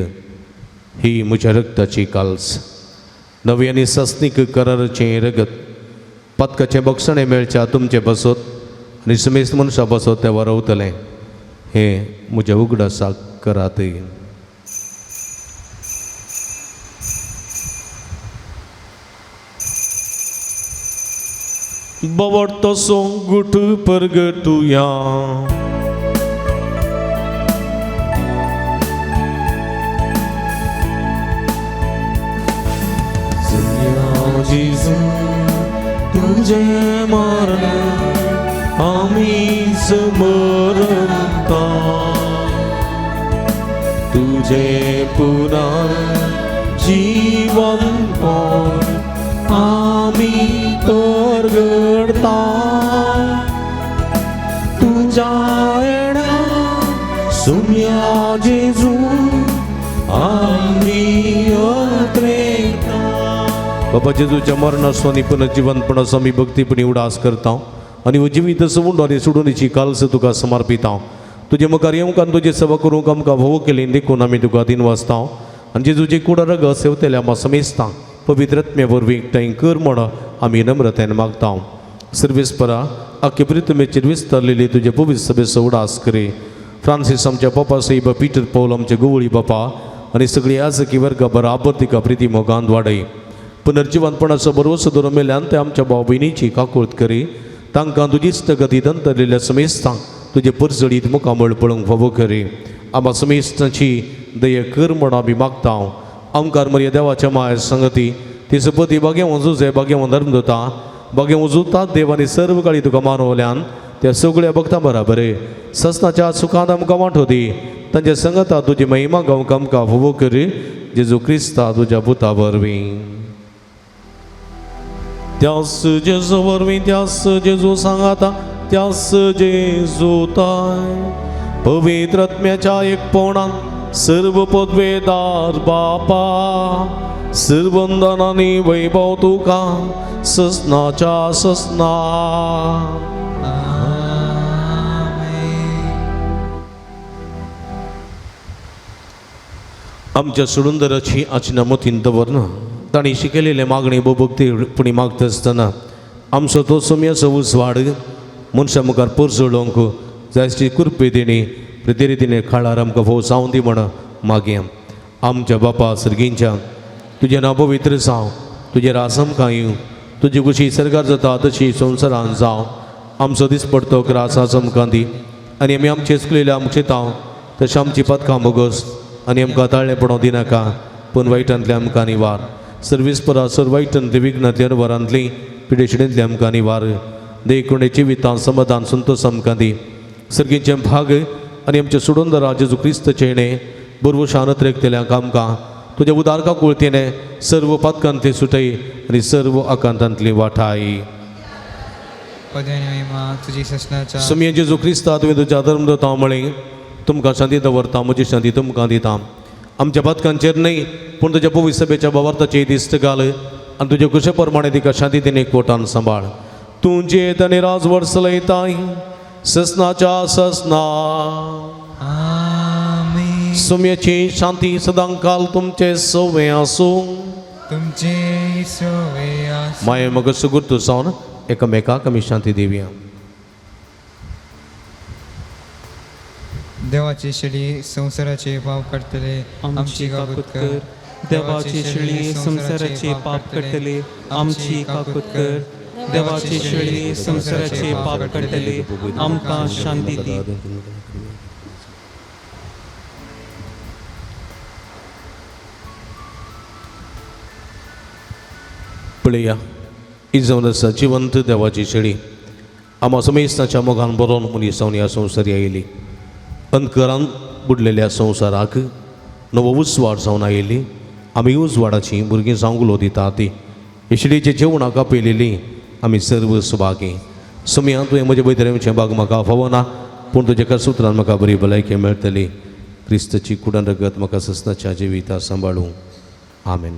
ही म्हज्या रक्ताची काल्स नव्यानी सस्नीक कराराचें रगत पदकाचें बक्षणें मेळच्या तुमचे बसत आनी समेस्त मनशां बसत ते वरवतलें हें म्हज्या उगडासाक करात बवडतोसो गुट परगटुया जेजू तुझे मरण आमी समरता तुझे पुनः जीवन आमी तरगडता तुझ्या येण्या सुम्या जेजू बापा जेजूच्या मरणासो पुनर्जीवनपणाचो आमी भक्तीपणी उडास करता आनी जिवीत सोडून आनी सोडूनची काल्स तुका समर्पिता तुजे मुखार येवंक तुजी सेवा करूंक आमकां भोव केली देखून आमी तुका दिन वाचता आनी जेजूचे कुडारग सेवतेले आमी समेजता पवित्रत्म्या वरवीं एकठांय कर म्हण आमी नम्रतेन मागता सर्वेस्परा आख्खे प्रितमेचेर विस्तारलेली तुजे पवित्र सभेचो उडास करे फ्रांसीस आमच्या बापा साहेब पीटर पौल आमचे गोवळी बापा आनी सगळी आजकी वर्ग बराबर तिका प्रिती मोगान वाडय पुनर्जीवनपणाचो भरवसो दवरून मेल्यान ते आमच्या भाव भयणीची काकुळट करी तांकां तुजी इश्टगतींत अंतरलेल्या समेस्तांक तुजे परजडीत मुखामळ पळोवंक फावो करी आम्हा समेस्तांची दया कर म्हण आमी मागता आमकां मर्या देवाच्या माय संगती ती सपती बागे वजूजे बागे धर्म दोता बागे वजूतात देवानी सर्व काळी तुका मानवल्यान त्या सगळ्या भक्तां बराबर ससनाच्या सुखांत आमकां वांटो दी तांच्या संगता तुजी महिमा गावंक आमकां फावो करी जेजू क्रिस्ता तुज्या पुता वरवीं त्यास जेजू वरवीं त्यास जेजू सांगाता त्यास जेजू ताय पवित्रत्म्याच्या एकपणान सर्व पदवेदार बापा सर्वंदनानी वैभव तुका ससनाच्या ससना आमच्या सुडुंदराची आचना मतीन दवरना ताणी शिकलेले मागणी भक्तीपणी मागता आसतना आमचो तो सोम्याचो उस वाड मनशा मुखार परजोडोंक जायची कुरपे तेणी प्रतिरितीने खाळार आमकां भोव जावं दी म्हण मागया आमच्या बापा सर्गींच्या तुजें नांव पवित्र जावं तुजें रास आमकां येवं तुजी कुशी सरकार जाता तशी संवसारान जावं आमचो दिसपडतो रासाच आमकां दी आनी आमी आमचे चुकलेले आमचे ताव तशें आमची पदकां बोगस आनी आमकां ताळ्ळें पडोवं दिनाका पूण वायटांतले आमकां निवार सर्वेस्परा सर वायटांतली विघ्नांतली अनवरांतली पिडेशिडेंतली आमकां निवार देखुणे जिवितां समाधान संतोश आमकां दी सर्गींचे भाग आनी आमचे सुडोंदरा जेजू क्रिस्त चेणे बरवो शानत रेखतेल्यांक आमकां तुज्या उदारका कुळतीने सर्व पदकांतली सुटय आनी सर्व आकांतांतली वाठाय पद्यानी महिमा तुजी ससनाच्या समये जेजू क्रिस्ता तुवें तुज्या धर्म दोता मळे तुमकां शांती दवरता म्हजी शांती तुमकां दिता आमच्या पदकांचेर न्हय पूण तुज्या पवित्र सभेच्या भावार्थाची दिश्ट घाल आनी तुजे कुशे प्रमाणे तिका शांती दिन एकवटान सांबाळ तुजे तने राज वर्स लयताय ससनाच्या ससना आमीन सुम्याची शांती सदां काल तुमचे सोवे आसूं तुमचे सोवे आस माये मग सुगुर्त जावन एकामेकाक आमी शांती दिवया देवाची शिडी संसाराचे पाप करतले आमची काकूत कर देवाची शिळी संसाराचे पाप कटले आमची काकूत कर देवाची शिळी संसाराचे पाप कटले आमकां शांती दी पळया इजावन आसा जिवंत देवाची शिडी आम्हा समेस्ताच्या मोगान बरोवन मनीसावन ह्या संवसारी आयली अंतकरान बुडलेल्या संवसाराक नवो उजवाड जावन आयिल्ली आमी उजवाडाची भुरगीं जावंक उलो दिता ती इशडीचे जेवणाक आपयलेली आमी सर्व सुभागी सुमया तुवें म्हजे बैतरेचे भाग म्हाका फावो ना पूण तुजे एका सुत्रान म्हाका बरी भलायकी मेळटली क्रिस्तची कुडन रगत म्हाका ससनाच्या जिविता सांबाळूं आमेन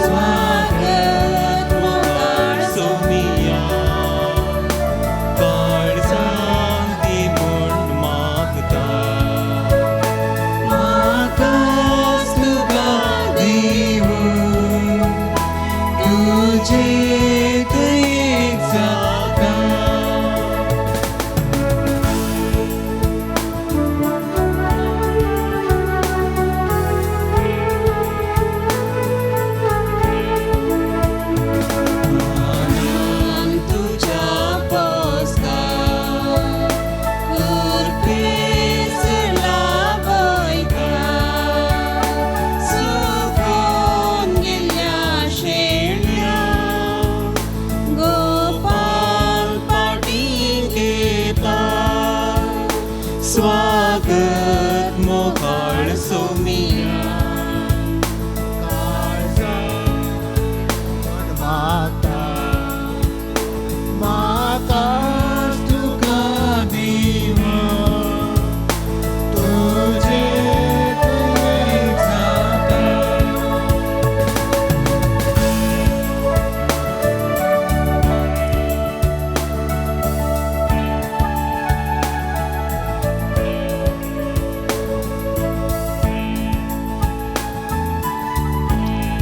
स्वागत स्वागत मोकाळ सोमिया माता माता तुका दिवा तुझे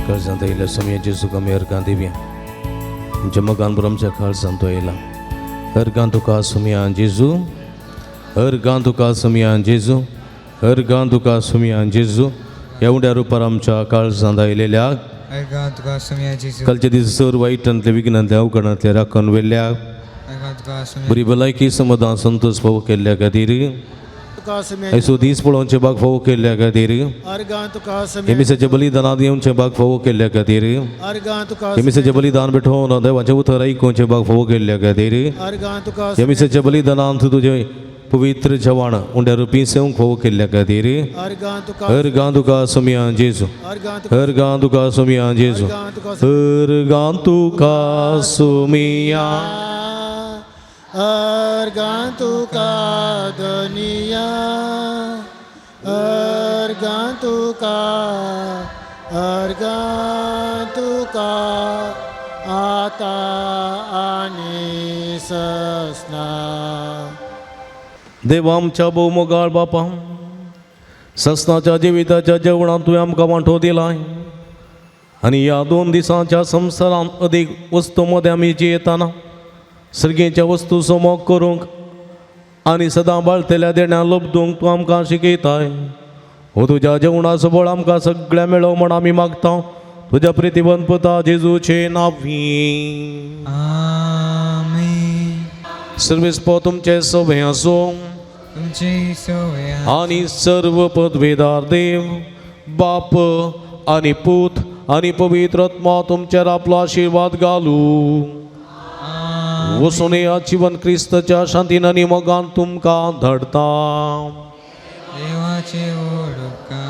काल सांगता येईल समय जेसू कमी अर्कां दिव्या जमकान ब्रह्मच्या काळ सांगतो येईल अर्कां तुका सुमिया जेजू अर्कां तुका सुमिया जेजू अर्कां तुका सुमिया जेजू एवढ्या रुपार आमच्या काळ सांगता येयलेल्या अर्गा तुका सुमिया जेजू कालच्या दिस सर वाईटांतल्या विघ्नांतल्या अवघणांतल्या राखण वेल्ल्या अर्गा तुका सुमिया बरी भलायकी समाधान संतोष फावो केल्ल्या खातीर ऐसो दीस पळोवचे भाग फावो केल्ल्या खातीर एमिसाच्या बलिदानात येवचे भाग फावो केल्ल्या खातीर एमिसाच्या बलिदान भेटोवन देवाचें उतर आयकुचे भाग फावो केल्ल्या खातीर एमिसाच्या बलिदानांत तुझे पवित्र जवान उंड्या रुपी सेवंक फावो केल्ल्या खातीर अर्गां तुका सुमिया जेजू अर्गां तुका सुमिया जेजू अर्गां तुका सुमिया अर्गां तुका दुनिया अर्गां तुका आता आनी ससना देवा आमच्या भोवमोगाळ बापा ससनाच्या जिविताच्या जेवणात तुवें आमकां वांटो दिलाय आनी ह्या 2 दिसांच्या संवसारांत अदीक वस्तू मदें आमी जियेताना सर्गेच्या वस्तू समोग करूंक आनी सदां बाळतेल्या देण्यां लबदूंक तूं आमकां शिकयताय हो तुज्या जेवणाचो बळ आमकां सगळें मेळो म्हण आमी मागता तुज्या प्रितीवंत पुता जेजूचे नांवी आमीन सर्वेस्पो तुमचे सोबे आसूं तुमची सोया आनी सर्व पदवेदार देव बाप आनी पूत आनी पवित्र आत्मा तुमचेर आपलो आशिर्वाद घालूं वसून या जीवन क्रिस्ताच्या शांतीन आनी मोगान तुमकां धाडटा देवाचे ओडुका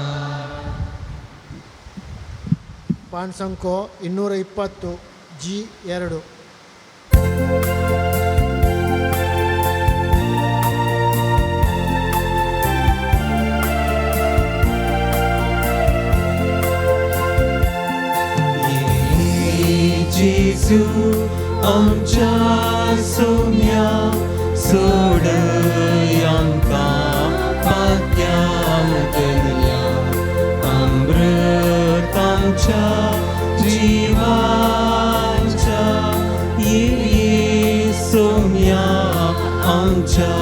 पान संख्यो 220 G2 जेजू आमच्या सोम्या सोड आमकां पात्यां धरल्या अमृत आमच्या जिवाच्या ये सोम्या आमच्या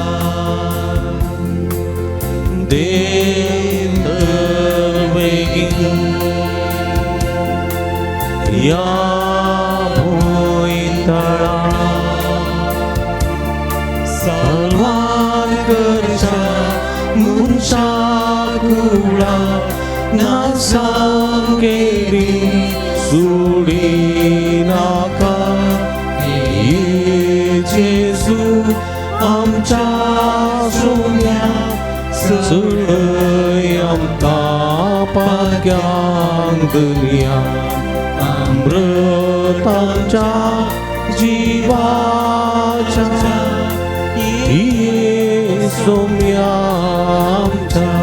देव बेगीन या भोयतळा साल्वान करच्या मुनशा कुळा नासां केरी सुडी नाका ये जेजू आमच्या सोम्या सुडय आमकां पाग्यांक दुनिया अमृताच्या जिवाच्या ये सोम्या आमच्या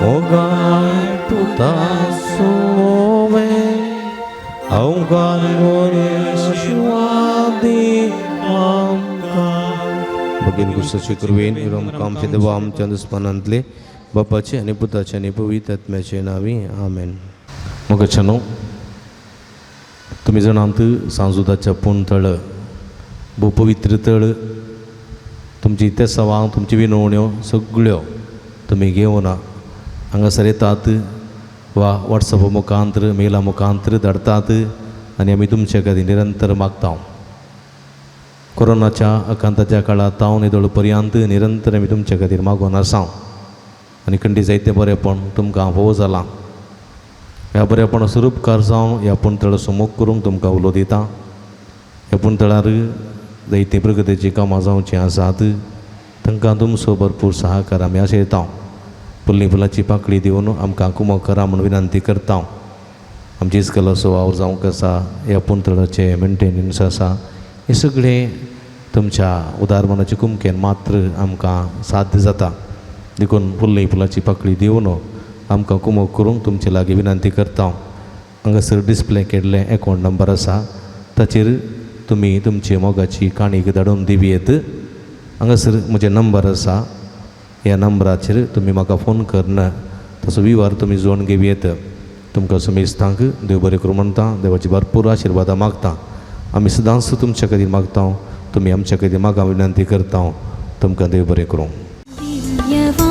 मोगान पुता सोमे अवघान आशीर्वादी आमकां भगीन गुस्साचे कुरवेन विरम कामचे देवा आमच्या दुस्मानांतले बापाचे आनी पुताचे आनी पवित्र आत्म्याचे नांवी आमेन मोगाच्यानो तुमी जाणात सांजुदाच्या पूण तळ भोव पवित्र तळ तुमची ते सवां तुमची विनवण्यो सगळ्यो तुमी घेवन हांगासर येतात वा वॉट्सॅपा मुखांतर मेला मुखांतर धाडतात आनी आमी तुमचे खातीर निरंतर मागता कोरोनाच्या आकांताच्या काळात ताव निदळ पर्यंत निरंतर आमी तुमचे खातीर मागून आसा आनी खंडी जायते बरेपण तुमकां फोव जालां ह्या बरेपण स्वरूपकार जावन ह्या पुणतळ समोग करूंक तुमकां उलो दिता ह्या पुणतळार जायते प्रगतीची कामां जावची आसात तांकां तुमचो भरपूर सहकार आमी आशेता. फुल्ली फुलाची पाकळी दिवन आमकां कुमो करा म्हूण विनंती करता. आमची इस्कलाचो वावर जावंक आसा, ह्या पुंतळाचे मेंटेनन्स आसा, हे सगळें तुमच्या उदारमनाच्या कुमकेन मात्र आमकां साध्य जाता. देखून फुल्ली फुलाची पाकळी दिवन आमकां कुमो करूंक तुमचे लागीं विनंती करता. हांगासर डिस्प्ले केल्ले अकावंट नंबर आसा, ताचेर तुमी तुमचे मोगाची काणीक धाडून दिवयेत. हांगासर म्हजे नंबर आसा, ह्या नंबराचेर तुमी म्हाका फोन करन तसो विव्हार तुमी जोडून घेवयेत. तुमकां सुमेस्तांक देव बरें करूं म्हणटा, देवाची भरपूर आशिर्वादां मागता. आमी सदांच तुमच्या खातीर मागता, तुमी आमच्या खातीर म्हाका विनंती करता. तुमकां देव बरें करूं.